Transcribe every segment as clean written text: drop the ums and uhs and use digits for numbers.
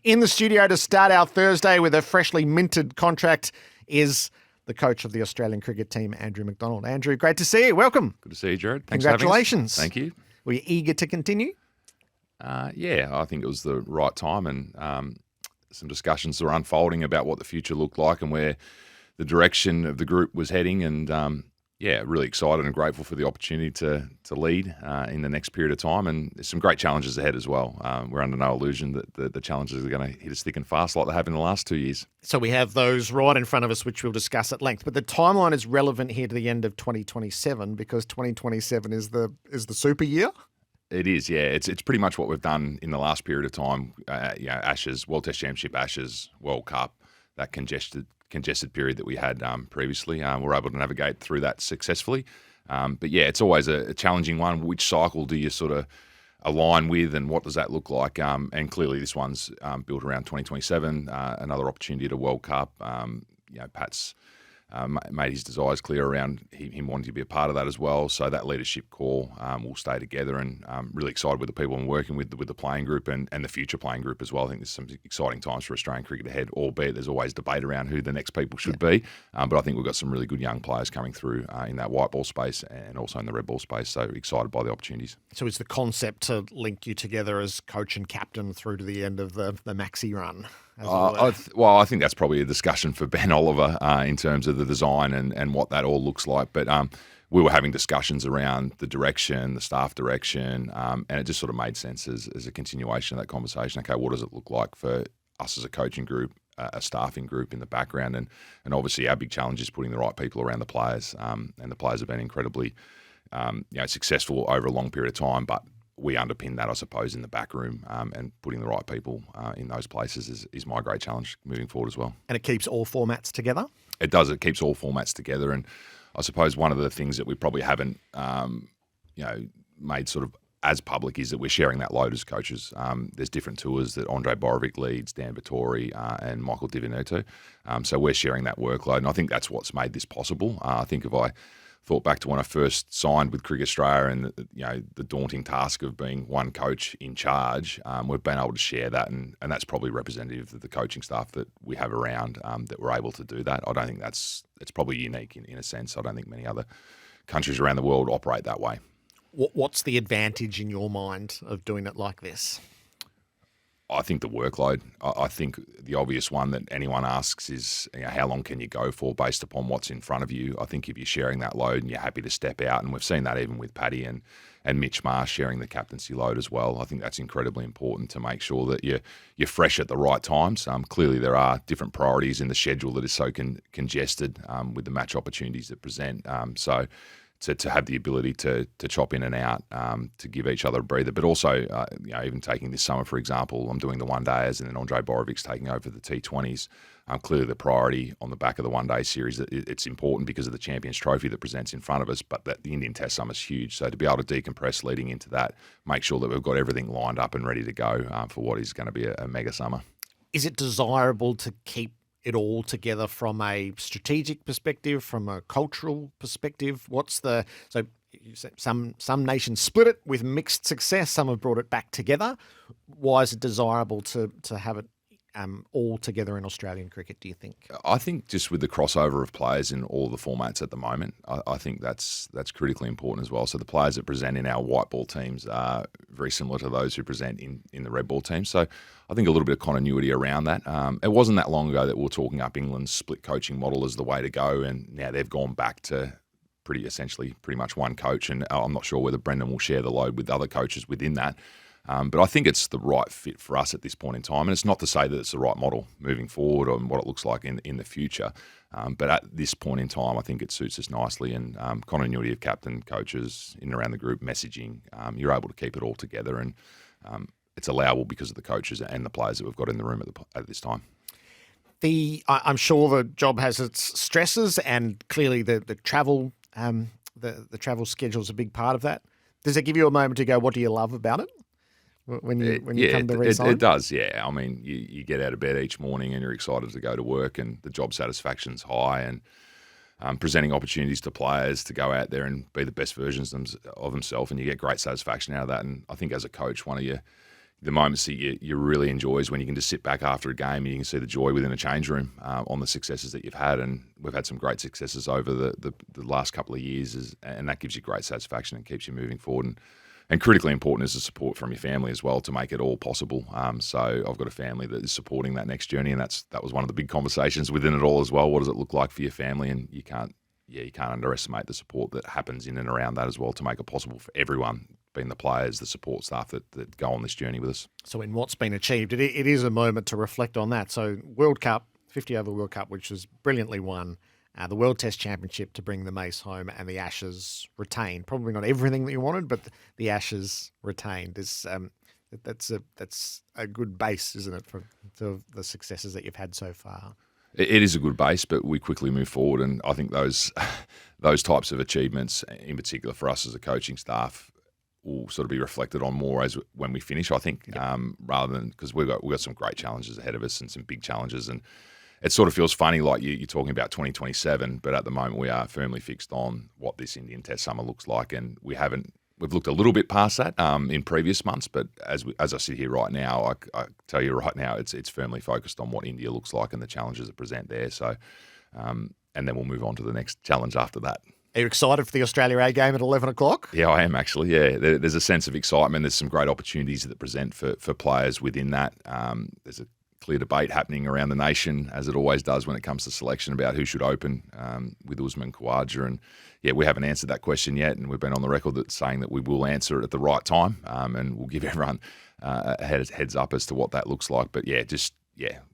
In the studio to start our Thursday with a freshly minted contract is the coach of the Australian cricket team, Andrew McDonald. Andrew, great to see you. Welcome. Good to see you, Gerard. Thanks. Congratulations. Thank you. Were you eager to continue? Yeah, I think it was the right time, and some discussions were unfolding about what the future looked like and where the direction of the group was heading, and really excited and grateful for the opportunity to lead in the next period of time. And there's some great challenges ahead as well. We're under no illusion that the challenges are going to hit us thick and fast like they have in the last 2 years. So we have those right in front of us, which we'll discuss at length. But the timeline is relevant here to the end of 2027 because 2027 is the super year. It is, yeah. It's pretty much what we've done in the last period of time. Ashes, World Test Championship, Ashes, World Cup, that congested period that we had previously. We're able to navigate through that successfully. But yeah, it's always a challenging one. Which cycle do you sort of align with, and what does that look like? And clearly this one's built around 2027, another opportunity at a World Cup. Pat's made his desires clear around him wanting to be a part of that as well. So that leadership core will stay together, and really excited with the people I'm working with the playing group and the future playing group as well. I think there's some exciting times for Australian cricket ahead, albeit there's always debate around who the next people should be. But I think we've got some really good young players coming through in that white ball space and also in the red ball space. So excited by the opportunities. So is the concept to link you together as coach and captain through to the end of the maxi run? I think that's probably a discussion for Ben Oliver in terms of the design and what that all looks like. But we were having discussions around the direction, the staff direction, and it just sort of made sense as a continuation of that conversation. Okay, what does it look like for us as a coaching group, a staffing group in the background? And obviously our big challenge is putting the right people around the players. And the players have been incredibly successful over a long period of time, but we underpin that, I suppose, in the back room, and putting the right people in those places is my great challenge moving forward as well. And it keeps all formats together? It does. It keeps all formats together. And I suppose one of the things that we probably haven't made sort of as public is that we're sharing that load as coaches. There's different tours that Andre Borovic leads, Dan Vittori, and Michael Divinuto. So we're sharing that workload. And I think that's what's made this possible. I think if I thought back to when I first signed with Cricket Australia and the daunting task of being one coach in charge, we've been able to share that, and that's probably representative of the coaching staff that we have around that we're able to do that. I don't think it's probably unique in a sense. I don't think many other countries around the world operate that way. What's the advantage in your mind of doing it like this? I think the workload. I think the obvious one that anyone asks is, how long can you go for based upon what's in front of you? I think if you're sharing that load and you're happy to step out, and we've seen that even with Paddy and Mitch Marsh sharing the captaincy load as well. I think that's incredibly important to make sure that you're fresh at the right times. Clearly there are different priorities in the schedule that is so congested with the match opportunities that present. So to have the ability to chop in and out, to give each other a breather. But also, even taking this summer, for example, I'm doing the one-dayers and then Andre Borovic's taking over the T20s. Clearly the priority on the back of the one-day series, it's important because of the Champions Trophy that presents in front of us, but the Indian Test summer is huge. So to be able to decompress leading into that, make sure that we've got everything lined up and ready to go for what is going to be a mega summer. Is it desirable to keep it all together from a strategic perspective, from a cultural perspective? So you said some nations split it with mixed success. Some have brought it back together. Why is it desirable to have it all together in Australian cricket, do you think? I think just with the crossover of players in all the formats at the moment, I think that's critically important as well. So the players that present in our white ball teams are very similar to those who present in the red ball team. So I think a little bit of continuity around that. It wasn't that long ago that we were talking up England's split coaching model as the way to go, and now they've gone back to pretty much one coach, and I'm not sure whether Brendan will share the load with other coaches within that. But I think it's the right fit for us at this point in time. And it's not to say that it's the right model moving forward or what it looks like in the future. But at this point in time, I think it suits us nicely. And continuity of captain, coaches, in and around the group, messaging, you're able to keep it all together. And it's allowable because of the coaches and the players that we've got in the room at this time. I'm sure the job has its stresses, and clearly the travel the travel schedule is a big part of that. Does it give you a moment to go, what do you love about it? When you come to resign? It does, yeah. I mean, you get out of bed each morning and you're excited to go to work, and the job satisfaction's high, and presenting opportunities to players to go out there and be the best versions of themselves, and you get great satisfaction out of that. And I think as a coach, one of your the moments that you really enjoy is when you can just sit back after a game and you can see the joy within a change room on the successes that you've had. And we've had some great successes over the last couple of years, and that gives you great satisfaction and keeps you moving forward. And critically important is the support from your family as well to make it all possible. So I've got a family that is supporting that next journey, and that was one of the big conversations within it all as well. What does it look like for your family? And you can't underestimate the support that happens in and around that as well to make it possible for everyone, being the players, the support staff that go on this journey with us. So in what's been achieved, it is a moment to reflect on that. So World Cup, 50 over World Cup, which was brilliantly won. The World Test Championship to bring the mace home, and the Ashes retained. Probably not everything that you wanted, but the Ashes retained. That's a good base, isn't it, for the successes that you've had so far? It is a good base, but we quickly move forward, and I think those types of achievements, in particular for us as a coaching staff, will sort of be reflected on more as when we finish. I think, rather than because we've got some great challenges ahead of us and some big challenges, and it sort of feels funny like you're talking about 2027, but at the moment we are firmly fixed on what this Indian Test summer looks like, and we've looked a little bit past that in previous months, but as I sit here right now, I tell you right now, it's firmly focused on what India looks like and the challenges that present there. So, and then we'll move on to the next challenge after that. Are you excited for the Australia A game at 11 o'clock? Yeah, I am actually. Yeah, there's a sense of excitement. There's some great opportunities that present for players within that. There's a clear debate happening around the nation, as it always does when it comes to selection, about who should open with Usman Khawaja. And yeah, we haven't answered that question yet, and we've been on the record that saying that we will answer it at the right time, and we'll give everyone a heads up as to what that looks like. But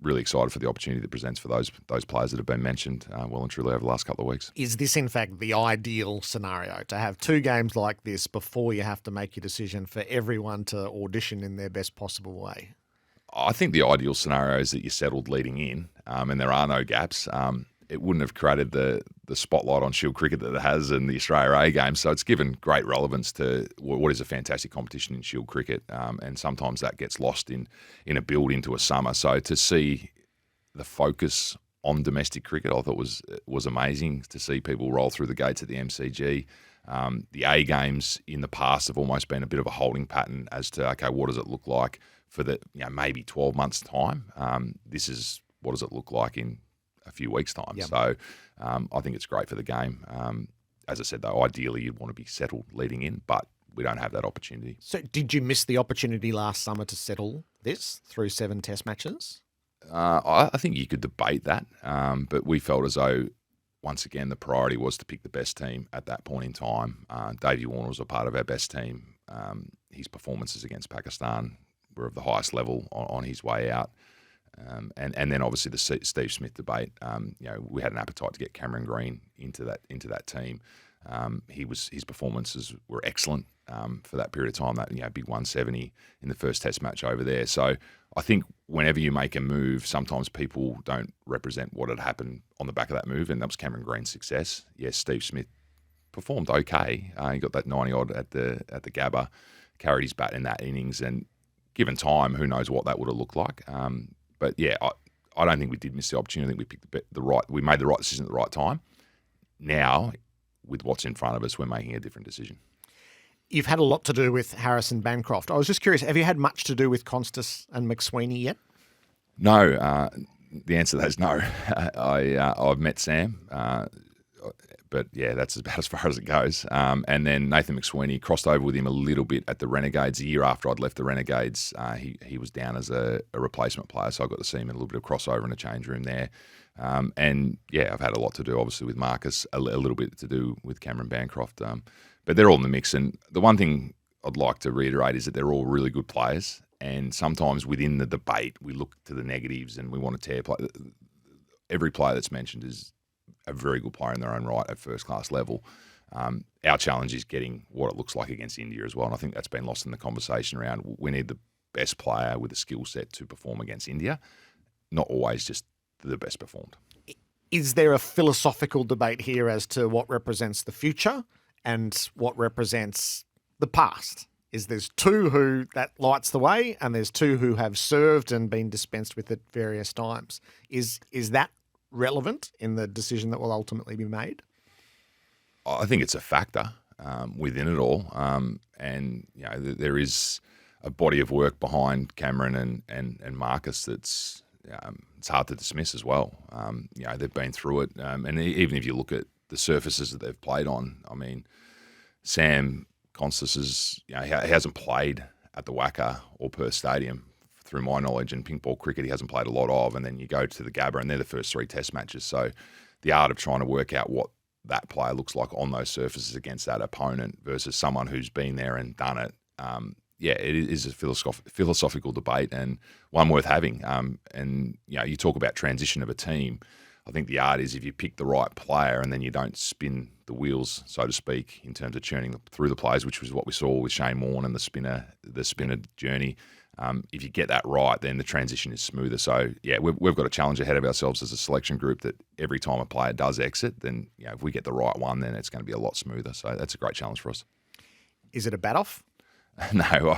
really excited for the opportunity that presents for those players that have been mentioned well and truly over the last couple of weeks. Is this, in fact, the ideal scenario, to have two games like this before you have to make your decision, for everyone to audition in their best possible way? I think the ideal scenario is that you're settled leading in, and there are no gaps. It wouldn't have created the spotlight on Shield cricket that it has in the Australia A game, so it's given great relevance to what is a fantastic competition in Shield cricket, and sometimes that gets lost in a build into a summer. So to see the focus on domestic cricket, I thought was amazing to see people roll through the gates at the MCG. The A games in the past have almost been a bit of a holding pattern as to, okay, what does it look like for maybe 12 months' time? This is what does it look like in a few weeks' time. Yep. So I think it's great for the game. As I said, though, ideally you'd want to be settled leading in, but we don't have that opportunity. So did you miss the opportunity last summer to settle this through 7 test matches? I think you could debate that, but we felt as though, once again, the priority was to pick the best team at that point in time. Davey Warner was a part of our best team. His performances against Pakistan were of the highest level on his way out. And then obviously the Steve Smith debate. We had an appetite to get Cameron Green into that team. His performances were excellent for that period of time. That big 170 in the first Test match over there. So I think whenever you make a move, sometimes people don't represent what had happened on the back of that move, and that was Cameron Green's success. Yes, Steve Smith performed okay. He got that 90 odd at the Gabba, carried his bat in that innings, and given time, who knows what that would have looked like. But yeah, I don't think we did miss the opportunity. I think we picked we made the right decision at the right time. Now, with what's in front of us, we're making a different decision. You've had a lot to do with Harrison Bancroft. I was just curious, have you had much to do with Constas and McSweeney yet? No. The answer to that is no. I've met Sam, but yeah, that's about as far as it goes. And then Nathan McSweeney, crossed over with him a little bit at the Renegades. A year after I'd left the Renegades, he was down as a replacement player, so I got to see him in a little bit of crossover in the change room there. And yeah, I've had a lot to do, obviously, with Marcus, a little bit to do with Cameron Bancroft. But they're all in the mix. And the one thing I'd like to reiterate is that they're all really good players. And sometimes within the debate, we look to the negatives and we want to tear play. Every player that's mentioned is a very good player in their own right at first-class level. Our challenge is getting what it looks like against India as well, and I think that's been lost in the conversation around we need the best player with a skill set to perform against India, not always just the best performed. Is there a philosophical debate here as to what represents the future and what represents the past? There's two who that lights the way, and there's two who have served and been dispensed with at various times. Is that relevant in the decision that will ultimately be made? I think it's a factor within it all, and there is a body of work behind Cameron and Marcus that's it's hard to dismiss as well. They've been through it, and even if you look at the surfaces that they've played on, I mean, Sam Constas he hasn't played at the Wacker or Perth Stadium through my knowledge, and pink ball cricket he hasn't played a lot of, and then you go to the Gabba and they're the first 3 test matches. So the art of trying to work out what that player looks like on those surfaces against that opponent versus someone who's been there and done it, it is a philosophical debate and one worth having. You talk about transition of a team. I think the art is if you pick the right player and then you don't spin the wheels, so to speak, in terms of churning through the players, which was what we saw with Shane Warne and the spinner journey. If you get that right, then the transition is smoother. So, we've got a challenge ahead of ourselves as a selection group that every time a player does exit, then if we get the right one, then it's going to be a lot smoother. So that's a great challenge for us. Is it a bat-off? No,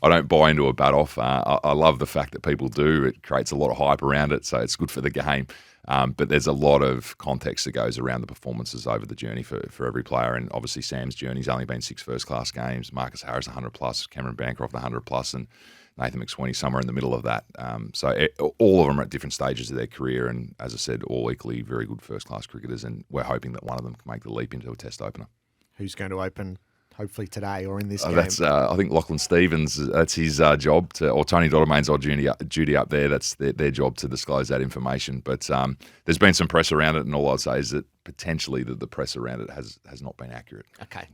I don't buy into a bat-off. I love the fact that people do. It creates a lot of hype around it, so it's good for the game. But there's a lot of context that goes around the performances over the journey for every player. And obviously Sam's journey's only been 6 first-class games. Marcus Harris 100+, Cameron Bancroft 100+, and Nathan McSweeney somewhere in the middle of that. All of them are at different stages of their career, and as I said, all equally very good first-class cricketers, and we're hoping that one of them can make the leap into a test opener. Who's going to open hopefully today or in this game? That's I think Lachlan Stevens, that's his job or Tony Dottermain's odd duty up there. That's their job to disclose that information. But there's been some press around it, and all I'd say is that potentially the press around it has not been accurate. Okay.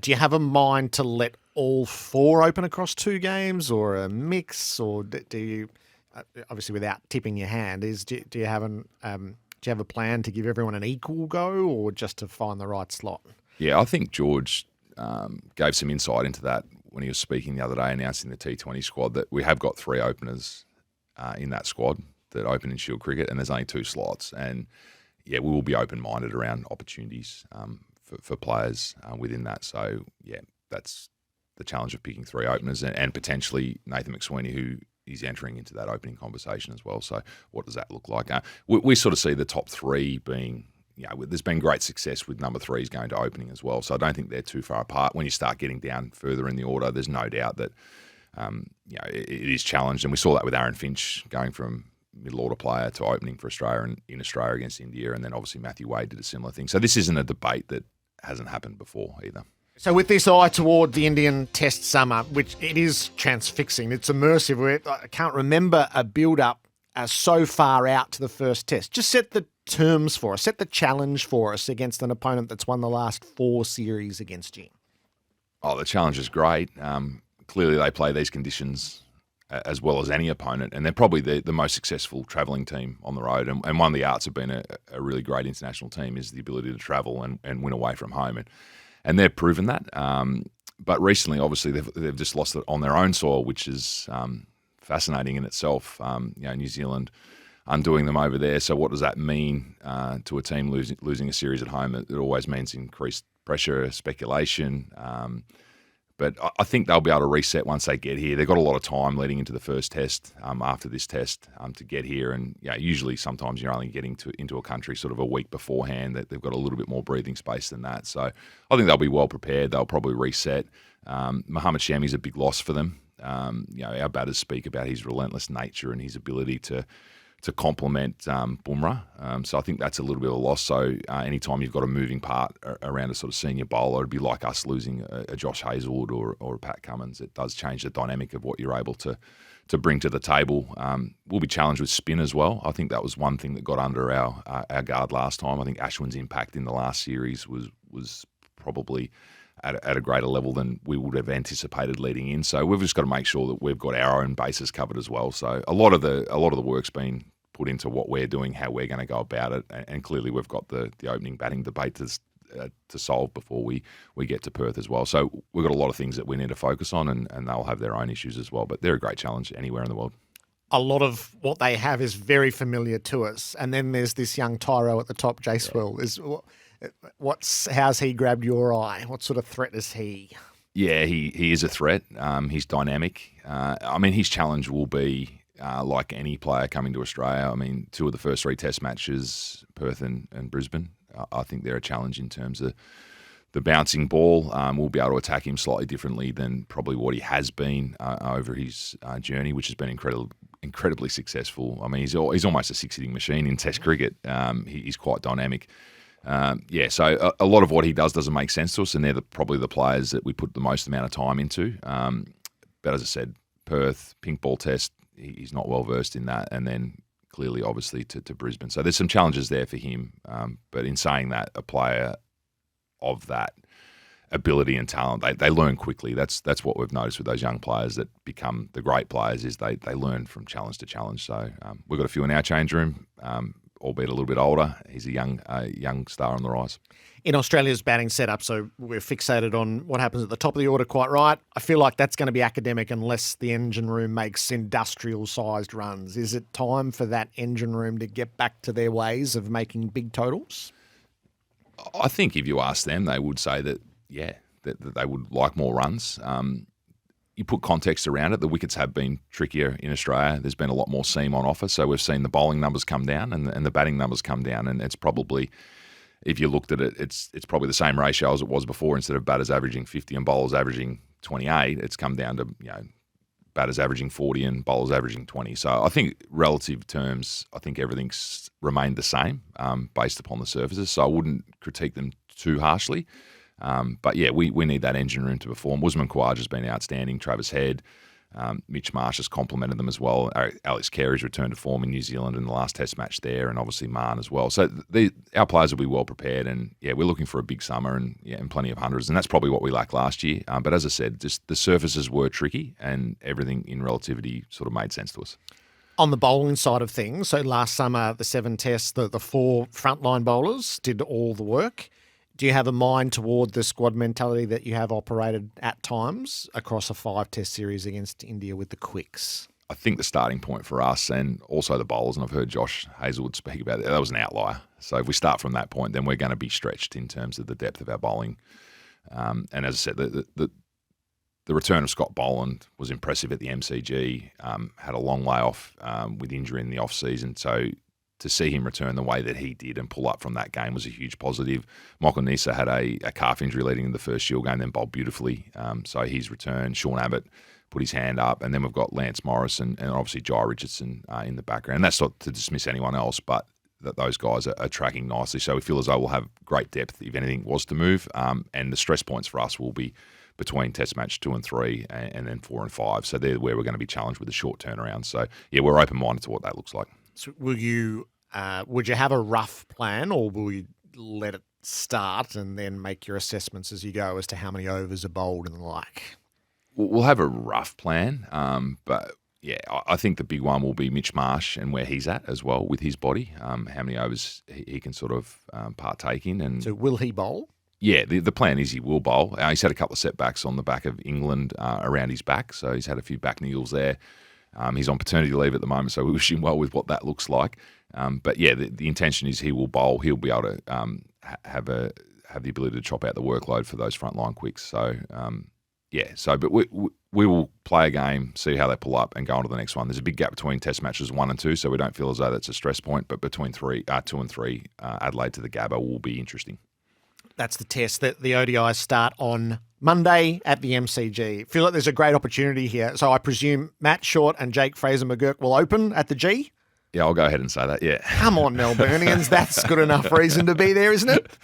Do you have a mind to let all 4 open across 2 games, or a mix, or do you, obviously without tipping your hand, do you have a plan to give everyone an equal go, or just to find the right slot? Yeah, I think George gave some insight into that when he was speaking the other day, announcing the T20 squad, that we have got 3 openers in that squad that open in Shield cricket, and there's only 2 slots. And we will be open-minded around opportunities for players within that. So that's the challenge of picking 3 openers, and potentially Nathan McSweeney, who is entering into that opening conversation as well. So what does that look like? We sort of see the top 3 being, there's been great success with number 3s going to opening as well. So I don't think they're too far apart. When you start getting down further in the order, there's no doubt that it is challenged. And we saw that with Aaron Finch going from middle order player to opening for Australia and in Australia against India. And then obviously Matthew Wade did a similar thing. So this isn't a debate that hasn't happened before either. So with this eye toward the Indian Test summer, which it is transfixing, it's immersive. I can't remember a build-up so far out to the first Test. Just set the terms for us, set the challenge for us against an opponent that's won the last 4 series against you. Oh, the challenge is great. Clearly they play these conditions as well as any opponent, and they're probably the most successful travelling team on the road. And one of the arts of being a really great international team is the ability to travel and win away from home. And they've proven that. But recently, obviously, they've just lost it on their own soil, which is fascinating in itself. New Zealand undoing them over there. So what does that mean to a team losing a series at home? It always means increased pressure, speculation. But I think they'll be able to reset once they get here. They've got a lot of time leading into the first Test after this Test to get here. And usually sometimes you're only getting into a country sort of a week beforehand. That they've got a little bit more breathing space than that. So I think they'll be well prepared. They'll probably reset. Mohammad Shami's a big loss for them. Our batters speak about his relentless nature and his ability to complement Bumrah. So I think that's a little bit of a loss. So anytime you've got a moving part around a sort of senior bowler, it'd be like us losing a Josh Hazlewood or a Pat Cummins. It does change the dynamic of what you're able to bring to the table. We'll be challenged with spin as well. I think that was one thing that got under our guard last time. I think Ashwin's impact in the last series was probably at a greater level than we would have anticipated leading in. So we've just got to make sure that we've got our own bases covered as well. So a lot of the work's been put into what we're doing, how we're going to go about it, and clearly we've got the opening batting debate to solve before we get to Perth as well. So we've got a lot of things that we need to focus on, and they'll have their own issues as well. But they're a great challenge anywhere in the world. A lot of what they have is very familiar to us, and then there's this young Tyro at the top, Jacewell. How's he grabbed your eye? What sort of threat is he? Yeah, he is a threat. He's dynamic. His challenge will be like any player coming to Australia. 2 of the first 3 Test matches, Perth and Brisbane, I think they're a challenge in terms of the bouncing ball. We'll be able to attack him slightly differently than probably what he has been over his journey, which has been incredibly successful. I mean, he's almost a six-hitting machine in Test cricket. He's quite dynamic. So a lot of what he doesn't make sense to us, and they're probably the players that we put the most amount of time into. But as I said, Perth, pink ball test, he's not well versed in that, and then clearly, obviously, to Brisbane. So there's some challenges there for him. But in saying that, a player of that ability and talent, they learn quickly. That's what we've noticed with those young players that become the great players is they learn from challenge to challenge. So we've got a few in our change room, albeit a little bit older. He's a young star on the rise. In Australia's batting setup, so we're fixated on what happens at the top of the order, quite right. I feel like that's going to be academic unless the engine room makes industrial-sized runs. Is it time for that engine room to get back to their ways of making big totals? I think if you ask them, they would say that, that they would like more runs. You put context around it, the wickets have been trickier in Australia. There's been a lot more seam on offer, so we've seen the bowling numbers come down and the batting numbers come down, and it's probably, if you looked at it, it's probably the same ratio as it was before. Instead of batters averaging 50 and bowlers averaging 28, it's come down to batters averaging 40 and bowlers averaging 20. So I think relative terms, I think everything's remained the same based upon the surfaces. So I wouldn't critique them too harshly. But we need that engine room to perform. Usman Khawaja has been outstanding. Travis Head, Mitch Marsh has complemented them as well. Alex Carey's returned to form in New Zealand in the last Test match there, and obviously Marn as well. So our players will be well prepared, and we're looking for a big summer and plenty of hundreds, and that's probably what we lacked last year. But as I said, just the surfaces were tricky, and everything in relativity sort of made sense to us. On the bowling side of things, so last summer, the 7 tests, the 4 frontline bowlers did all the work. Do you have a mind toward the squad mentality that you have operated at times across a 5-test series against India with the quicks? I think the starting point for us and also the bowlers, and I've heard Josh Hazelwood speak about it, that was an outlier. So if we start from that point, then we're going to be stretched in terms of the depth of our bowling. And as I said, the return of Scott Boland was impressive at the MCG, had a long layoff with injury in the off-season. So to see him return the way that he did and pull up from that game was a huge positive. Michael Nisa had a calf injury leading into the first Shield game, then bowled beautifully. So he's returned. Sean Abbott put his hand up. And then we've got Lance Morris and obviously Jai Richardson in the background. And that's not to dismiss anyone else, but that those guys are tracking nicely. So we feel as though we'll have great depth if anything was to move. And the stress points for us will be between Test match 2 and 3 and then 4 and 5. So they're where we're going to be challenged with a short turnaround. So, we're open-minded to what that looks like. So would you have a rough plan, or will you let it start and then make your assessments as you go as to how many overs are bowled and the like? We'll have a rough plan, but I think the big one will be Mitch Marsh and where he's at as well with his body, how many overs he can sort of partake in. And so will he bowl? Yeah, the plan is he will bowl. He's had a couple of setbacks on the back of England around his back, so he's had a few back niggles there. He's on paternity leave at the moment, so we wish him well with what that looks like. But the intention is he will bowl. He'll be able to have the ability to chop out the workload for those frontline quicks. So but we will play a game, see how they pull up, and go on to the next one. There's a big gap between Test matches 1 and 2, so we don't feel as though that's a stress point. But between 2 and 3, Adelaide to the Gabba will be interesting. That's the test that the ODIs start on Monday at the MCG. I feel like there's a great opportunity here. So I presume Matt Short and Jake Fraser-McGurk will open at the G? Yeah, I'll go ahead and say that, yeah. Come on, Melburnians. That's good enough reason to be there, isn't it?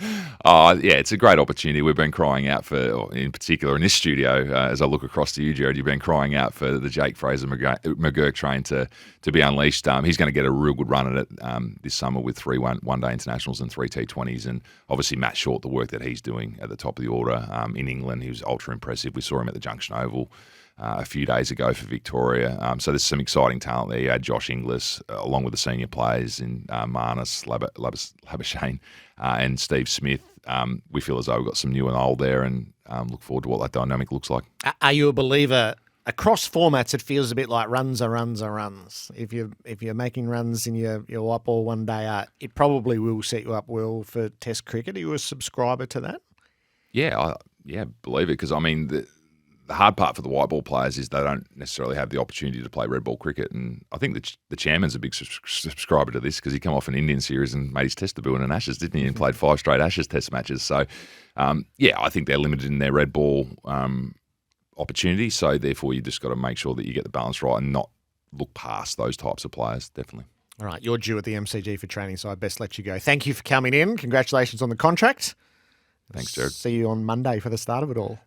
It's a great opportunity. We've been crying out for, in particular in this studio, as I look across to you, Gerard, you've been crying out for the Jake Fraser-McGurk train to be unleashed. He's going to get a real good run at it this summer with 3 one-day internationals and 3 T20s. And obviously Matt Short, the work that he's doing at the top of the order in England, he was ultra impressive. We saw him at the Junction Oval a few days ago for Victoria. So there's some exciting talent there. You had Josh Inglis, along with the senior players in Marnus, Labuschagne, and Steve Smith. We feel as though we've got some new and old there, and look forward to what that dynamic looks like. Are you a believer? Across formats, it feels a bit like runs are runs are runs. If you're making runs in your white ball one day, it probably will set you up well for Test cricket. Are you a subscriber to that? Yeah, believe it, because I mean the hard part for the white ball players is they don't necessarily have the opportunity to play red ball cricket. And I think the chairman's a big subscriber to this because he came off an Indian series and made his test debut in an Ashes, didn't he? And played 5 straight Ashes test matches. So, I think they're limited in their red ball opportunity. So, therefore, you just got to make sure that you get the balance right and not look past those types of players, definitely. All right, you're due at the MCG for training, so I best let you go. Thank you for coming in. Congratulations on the contract. Thanks, Gerard. See you on Monday for the start of it all.